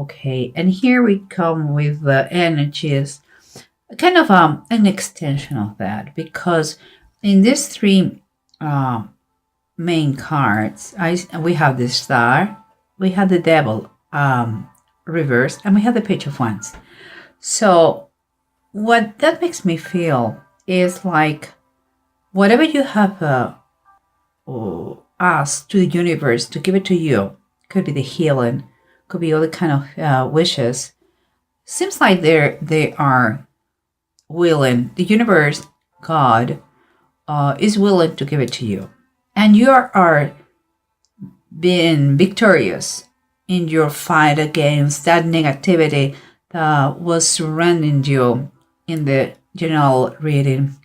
Okay, and here we come with the energies, kind of an extension of that, because in these three uh, main cards, we have the Star, we have the Devil reverse, and we have the Page of Wands. So what that makes me feel is like whatever you have asked to the universe to give it to you, could be the healing, could be other kind of wishes. Seems like they are willing. The universe, God, is willing to give it to you, and you are being victorious in your fight against that negativity that was surrounding you in the general reading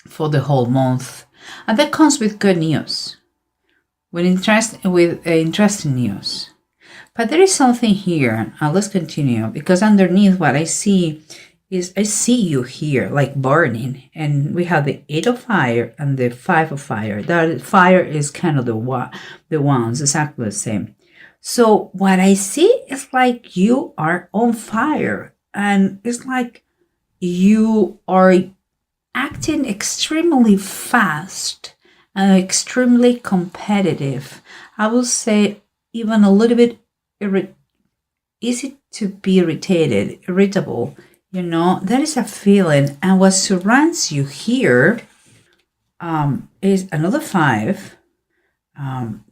for the whole month. And that comes with good news, with interesting news. But there is something here, and let's continue, because underneath what I see is I see you here like burning, and we have the 8 of fire and the 5 of fire. That fire is kind of the wands, exactly the same. So what I see is like you are on fire, and it's like you are acting extremely fast and extremely competitive. I will say even a little bit easy to be irritable. That is a feeling. And what surrounds you here is another 5,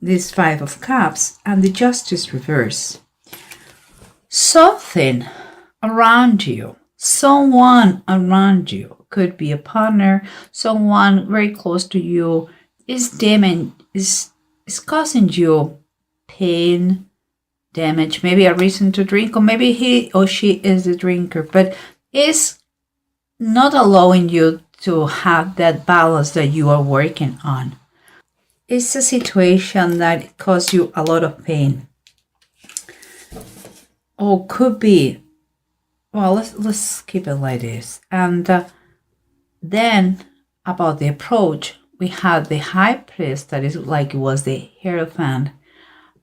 this 5 of Cups, and the Justice reverse. Something around you, someone around you, could be a partner, someone very close to you, is causing you pain, damage, maybe a reason to drink, or maybe he or she is a drinker, but is not allowing you to have that balance that you are working on. It's a situation that causes you a lot of pain. Or could be, well, let's keep it like this. And then about the approach, we have the High Priest, that is like it was the Hierophant,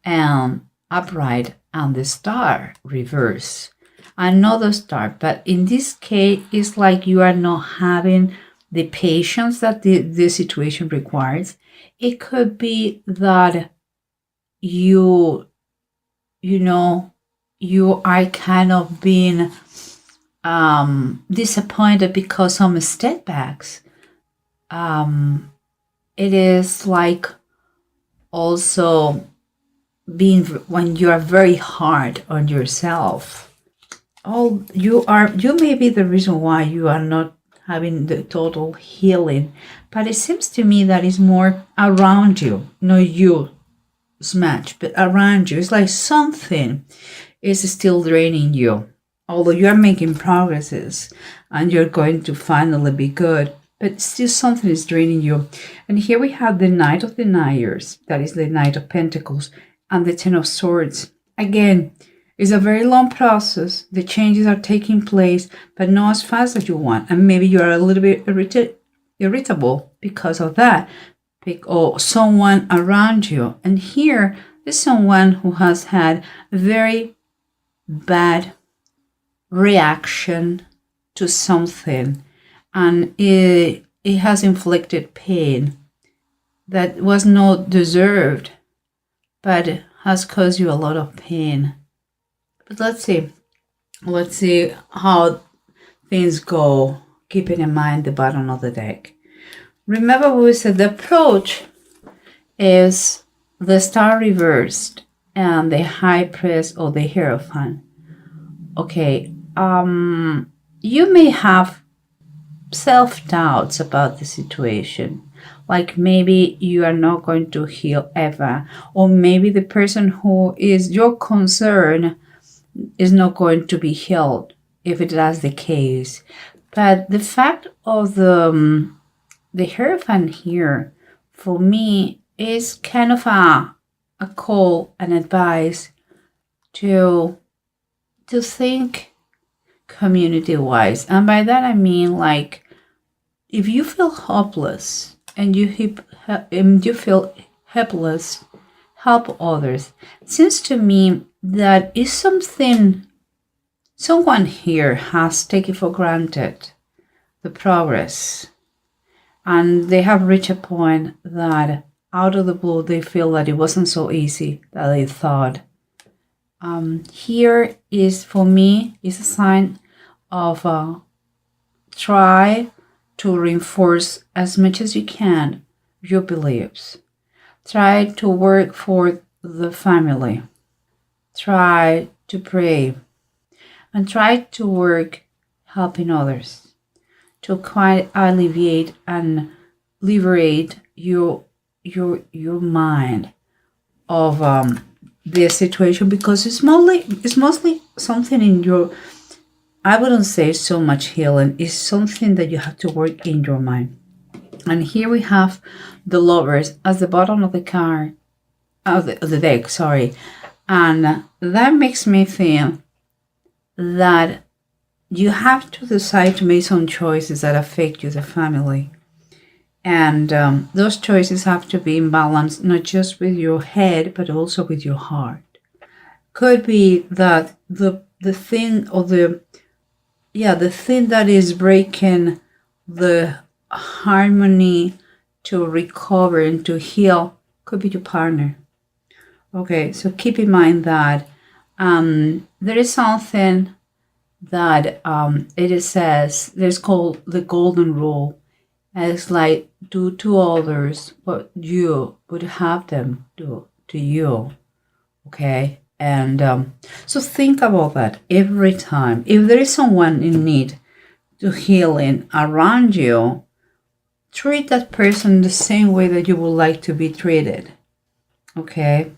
and upright, and the Star reverse, another Star. But in this case, it's like you are not having the patience that the situation requires. It could be that you are kind of being disappointed because some setbacks. It is like also being when you are very hard on yourself. You may be the reason why you are not having the total healing, but it seems to me that it's more around you, not you smash, but around you. It's like something is still draining you, although you are making progresses and you're going to finally be good, but still something is draining you. And here we have the Knight of Deniers, that is the Knight of Pentacles, and the Ten of Swords. Again, it's a very long process. The changes are taking place, but not as fast as you want. And maybe you are a little bit irritable because of that, or someone around you. And here is someone who has had a very bad reaction to something, and it has inflicted pain that was not deserved, but has caused you a lot of pain. But let's see how things go, keeping in mind the bottom of the deck. Remember, we said the approach is the Star reversed and the High Priest or the Hierophant. Okay, you may have self-doubts about the situation, like maybe you are not going to heal ever, or maybe the person who is your concern is not going to be healed if it is the case. But the fact of the Hierophant here, for me, is kind of a call, an advice to think community-wise. And by that I mean, like, if you feel hopeless and you feel helpless, help others. It seems to me that is something someone here has taken for granted, the progress, and they have reached a point that out of the blue they feel that it wasn't so easy that they thought. Here is, for me, is a sign of try to reinforce as much as you can your beliefs. Try to work for the family. Try to pray. And try to work helping others to quite alleviate and liberate your mind of this situation, because it's mostly something in your, I wouldn't say so much healing, it's something that you have to work in your mind. And here we have the Lovers at the bottom of the card, of the deck, sorry. And that makes me feel that you have to decide to make some choices that affect you, the family. And those choices have to be in balance, not just with your head, but also with your heart. Could be that the thing that is breaking the harmony to recover and to heal could be your partner. Okay, so keep in mind that there is something that it says, there's called the golden rule. And it's like, do to others what you would have them do to you. Okay, and so think about that every time. If there is someone in need to healing around you, treat that person the same way that you would like to be treated. Okay,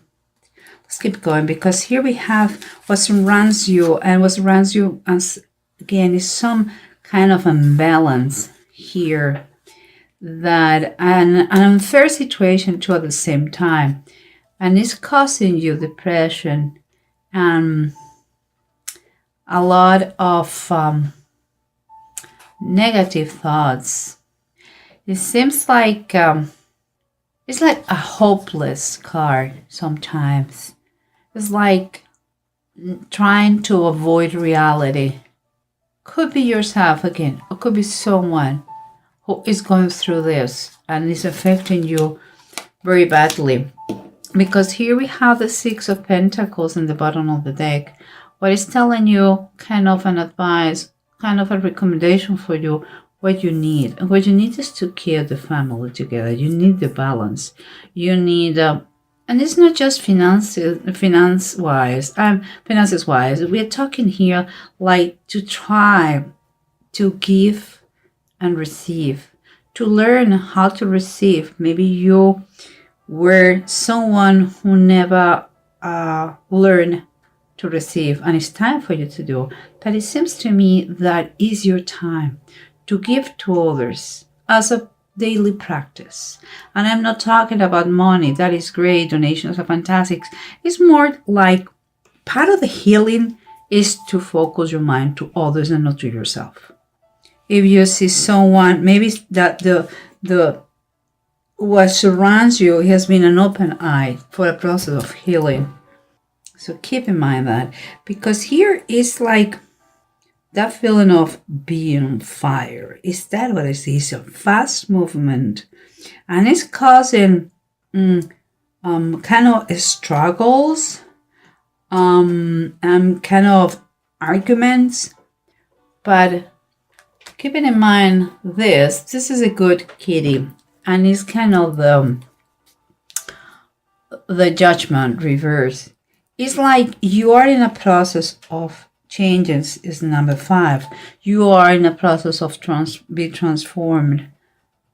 let's keep going, because here we have what surrounds you, and what surrounds you as, again, is some kind of imbalance here, that an unfair situation too at the same time, and it's causing you depression and a lot of negative thoughts. It seems like it's like a hopeless card sometimes. It's like trying to avoid reality. Could be yourself again, or could be someone who is going through this and is affecting you very badly. Because here we have the Six of Pentacles in the bottom of the deck. What is telling you, kind of an advice, kind of a recommendation for you, what you need. And what you need is to keep the family together. You need the balance. You need, and it's not just finances wise. We are talking here like to try to give and receive, to learn how to receive. Maybe you were someone who never learned to receive, and it's time for you to do. But it seems to me that is your time to give to others as a daily practice. And I'm not talking about money. That is great. Donations are fantastic. It's more like part of the healing is to focus your mind to others and not to yourself. If you see someone, maybe that the what surrounds you has been an open eye for a process of healing. So keep in mind that, because here is like that feeling of being on fire. Is that what I see? It's a fast movement, and it's causing kind of struggles, and kind of arguments. But keeping in mind this is a good kitty, and it's kind of the Judgment reverse. It's like you are in a process of changes, is number 5. You are in a process of be transformed.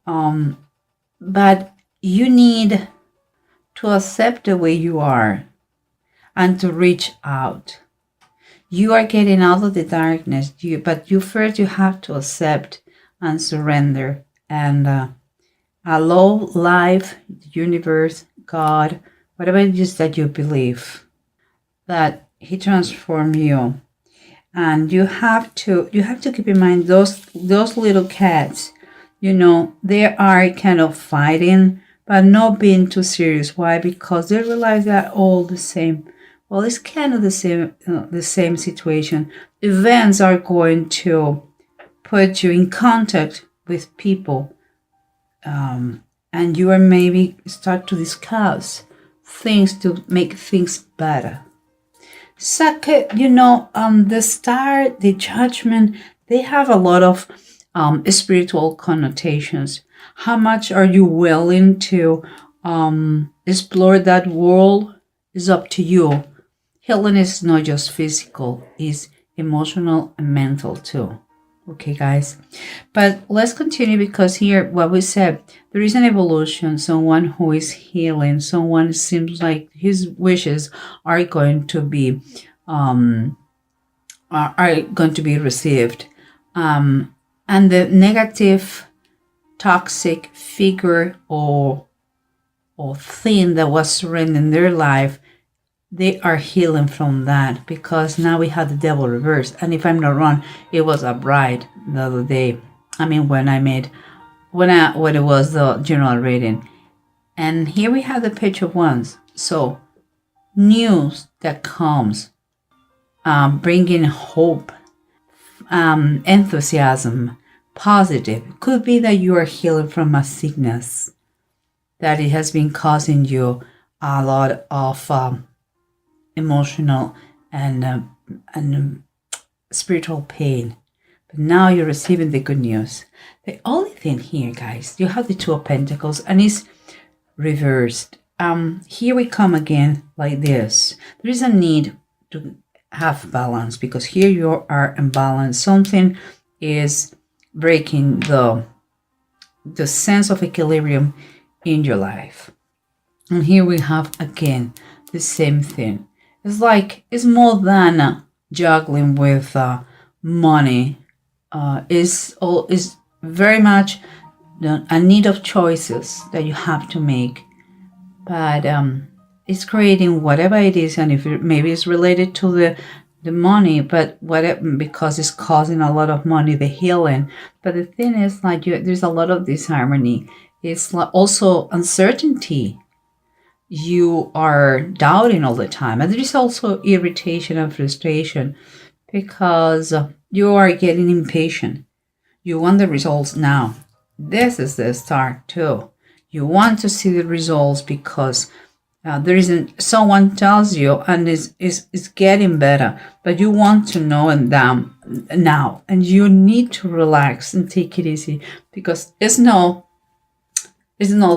But you need to accept the way you are and to reach out. You are getting out of the darkness, but first you have to accept and surrender and allow life, the universe, God, whatever it is that you believe, that He transformed you. And you have to keep in mind those little cats, they are kind of fighting, but not being too serious. Why? Because they realize that all the same. Well, it's kind of the same situation. Events are going to put you in contact with people, and you are maybe start to discuss things to make things better. Second, the star, the judgment, they have a lot of spiritual connotations. How much are you willing to explore that world is up to you. Healing is not just physical, it's emotional and mental too. Okay, guys. But let's continue, because here, what we said, there is an evolution. Someone who is healing, someone seems like his wishes are going to be received. And the negative, toxic figure or thing that was surrendering their life, they are healing from that, because now we have the devil reversed. And if I'm not wrong, it was a bride the other day. I mean, when it was the general reading. And here we have the page of wands. So news that comes, bringing hope, enthusiasm, positive. Could be that you are healing from a sickness that it has been causing you a lot of emotional and spiritual pain. But now you're receiving the good news. The only thing here, guys, you have the Two of Pentacles and it's reversed. Here we come again like this. There is a need to have balance, because here you are imbalanced. Something is breaking the sense of equilibrium in your life. And here we have again the same thing. It's like, it's more than juggling with money. Is very much a need of choices that you have to make. But it's creating whatever it is, and if maybe it's related to the money, but whatever, because it's causing a lot of money, the healing. But the thing is, like, there's a lot of disharmony. It's also uncertainty. You are doubting all the time, and there is also irritation and frustration, because you are getting impatient. You want the results now. This is the start too. You want to see the results, because there isn't, someone tells you and it's getting better, but you want to know them now, and you need to relax and take it easy, because it's not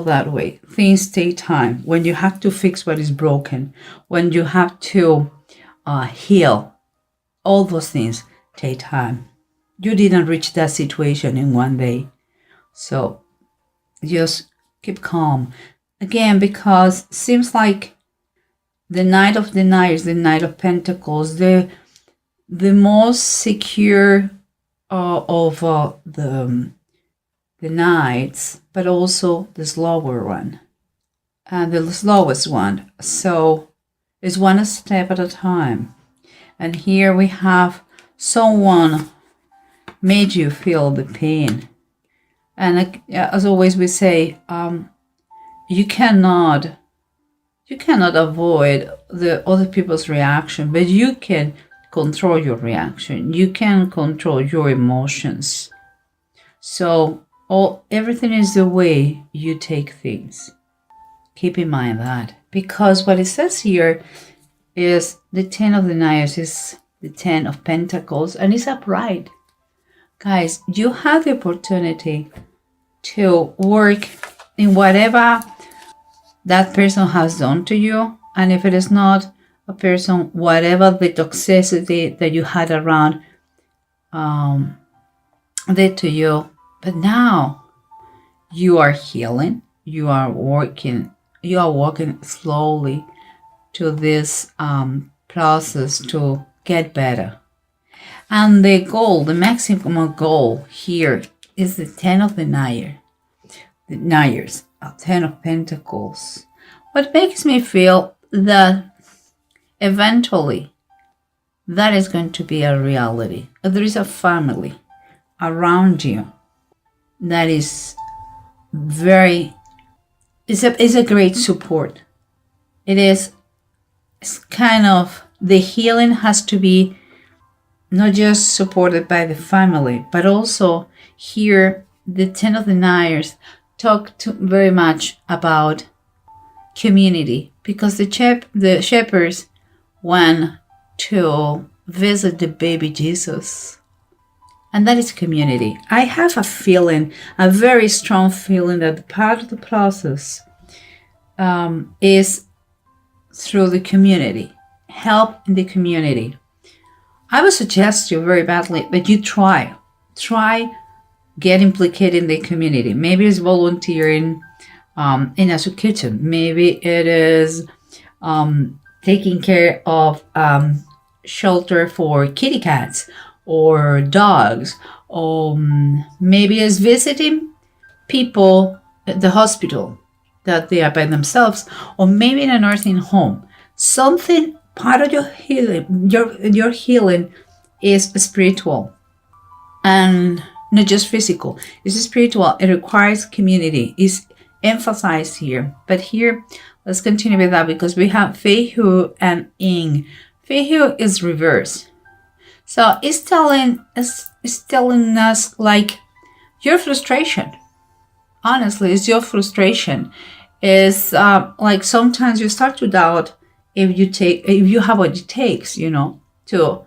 that way. Things take time. When you have to fix what is broken, when you have to heal, all those things take time. You didn't reach that situation in one day. So just keep calm. Again, because it seems like the Knight of Deniers, the Knight of Pentacles, the most secure of the Knights, but also the slower one. And the slowest one. So it's one step at a time. And here we have someone made you feel the pain. And as always we say, you cannot avoid the other people's reaction, but you can control your reaction. You can control your emotions. So everything is the way you take things. Keep in mind that, because what it says here is the Ten of Deniers is the Ten of Pentacles, and it's upright. Guys, you have the opportunity to work in whatever that person has done to you. And if it is not a person, whatever the toxicity that you had around did to you. But now you are healing. You are walking slowly to this process to get better. And the goal, the maximum goal here is the Ten of Deniers, Ten of Pentacles. What makes me feel that eventually that is going to be a reality. There is a family around you that is is a great support. It is it's kind of, the healing has to be not just supported by the family, but also here the Ten of the Knives talk very much about community, because the shepherds went to visit the baby Jesus, and that is community. I have a feeling, a very strong feeling, that part of the process is through the community, help in the community. I would suggest you very badly that you try get implicated in the community. Maybe it's volunteering in a soup kitchen. Maybe it is taking care of shelter for kitty cats or dogs, or maybe it's visiting people at the hospital that they are by themselves, or maybe in a nursing home. Something, part of your healing, your healing is spiritual and not just physical. It's spiritual. It requires community. It's emphasized here. But here, let's continue with that, because we have Feihu and Ing. Feihu is reverse. So it's telling us like your frustration. Honestly, it's your frustration. Is like sometimes you start to doubt if you have what it takes, to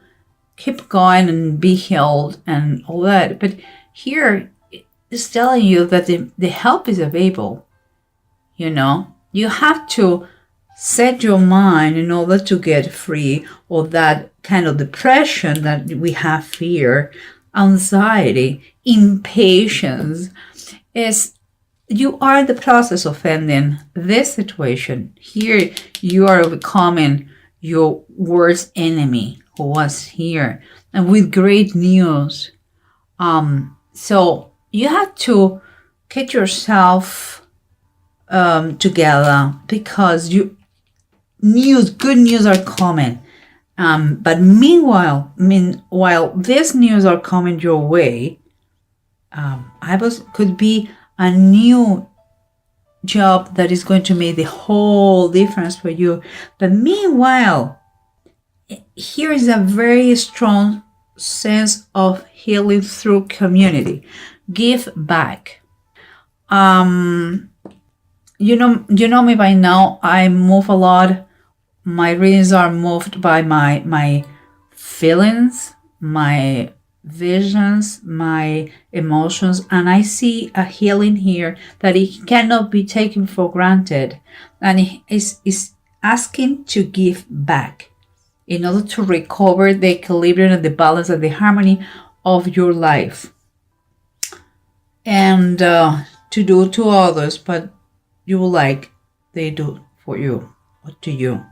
keep going and be healed and all that. But here it's telling you that the help is available. You have to set your mind in order to get free of that kind of depression that we have here, anxiety, impatience. You are in the process of ending this situation. Here, you are becoming your worst enemy who was here, and with great news. So you have to get yourself together, because good news are coming. But meanwhile, while these news are coming your way, could be a new job that is going to make the whole difference for you. But meanwhile, here is a very strong sense of healing through community. Give back. You know me by now. I move a lot. My readings are moved by my feelings, my visions, my emotions, and I see a healing here that it cannot be taken for granted, and it is asking to give back in order to recover the equilibrium and the balance and the harmony of your life, and to do to others, but you will like they do for you or to you.